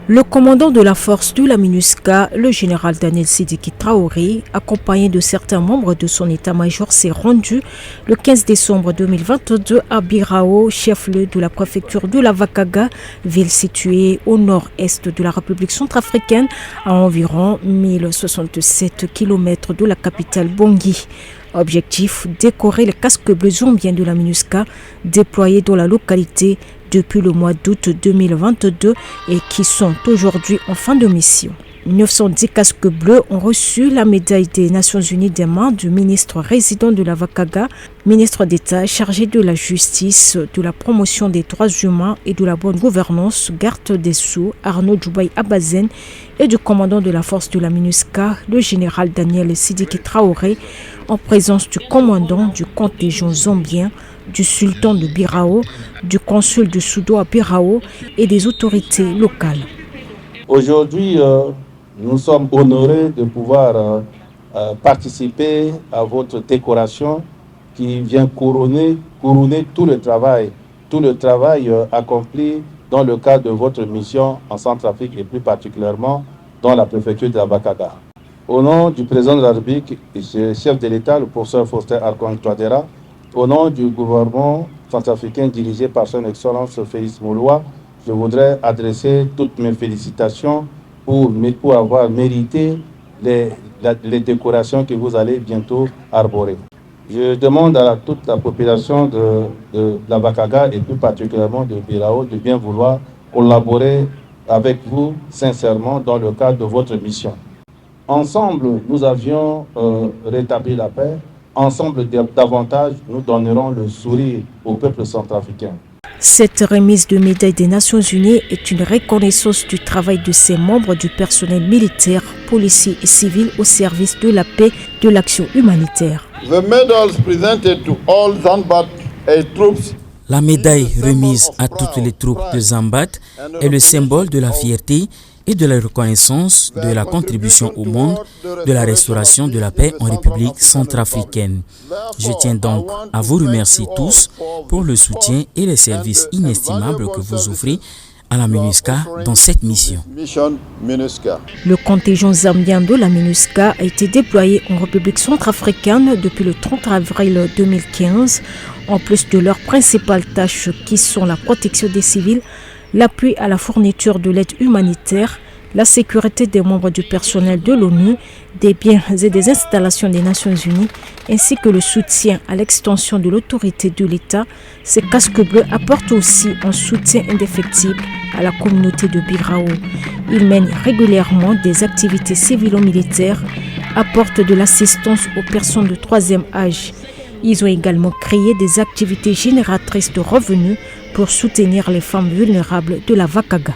Le commandant de la force de la MINUSCA, le général Daniel Sidiki Traoré, accompagné de certains membres de son état-major, s'est rendu le 15 décembre 2022 à Birao, chef-lieu de la préfecture de la Vakaga, ville située au nord-est de la République centrafricaine, à environ 1067 km de la capitale Bangui. Objectif, décorer les casques bleus zombiens de la MINUSCA déployés dans la localité depuis le mois d'août 2022 et qui sont aujourd'hui en fin de mission. 910 casques bleus ont reçu la médaille des Nations Unies des mains du ministre résident de la Vakaga, ministre d'État chargé de la justice, de la promotion des droits humains et de la bonne gouvernance, garde des Sceaux, Arnaud Djoubaï Abazen, et du commandant de la force de la MINUSCA, le général Daniel Sidiki Traoré, en présence du commandant du contingent zombien, du sultan de Birao, du consul de Soudo à Birao et des autorités locales. Aujourd'hui, nous sommes honorés de pouvoir participer à votre décoration qui vient couronner tout le travail accompli dans le cadre de votre mission en Centrafrique et plus particulièrement dans la préfecture de la Vakaga. Au nom du président de la République et chef de l'État, le professeur Faustin Archange Touadéra, au nom du gouvernement centrafricain dirigé par son Excellence Félix Mouloua, je voudrais adresser toutes mes félicitations pour avoir mérité les décorations que vous allez bientôt arborer. Je demande à toute la population de la Vakaga et plus particulièrement de Birao de bien vouloir collaborer avec vous sincèrement dans le cadre de votre mission. Ensemble, nous avions rétabli la paix. Ensemble, davantage, nous donnerons le sourire au peuple centrafricain. Cette remise de médaille des Nations Unies est une reconnaissance du travail de ces membres du personnel militaire, policier et civil au service de la paix et de l'action humanitaire. La médaille remise à toutes les troupes de Zambat est le symbole de la fierté et de la reconnaissance de la contribution au monde de la restauration de la paix en République centrafricaine. Je tiens donc à vous remercier tous pour le soutien et les services inestimables que vous offrez à la MINUSCA dans cette mission. Le contingent zambien de la MINUSCA a été déployé en République centrafricaine depuis le 30 avril 2015, en plus de leurs principales tâches qui sont la protection des civils, l'appui à la fourniture de l'aide humanitaire, la sécurité des membres du personnel de l'ONU, des biens et des installations des Nations Unies, ainsi que le soutien à l'extension de l'autorité de l'État. Ces casques bleus apportent aussi un soutien indéfectible à la communauté de Birao. Ils mènent régulièrement des activités civilo-militaires, apportent de l'assistance aux personnes de troisième âge. Ils ont également créé des activités génératrices de revenus pour soutenir les femmes vulnérables de la Vakaga.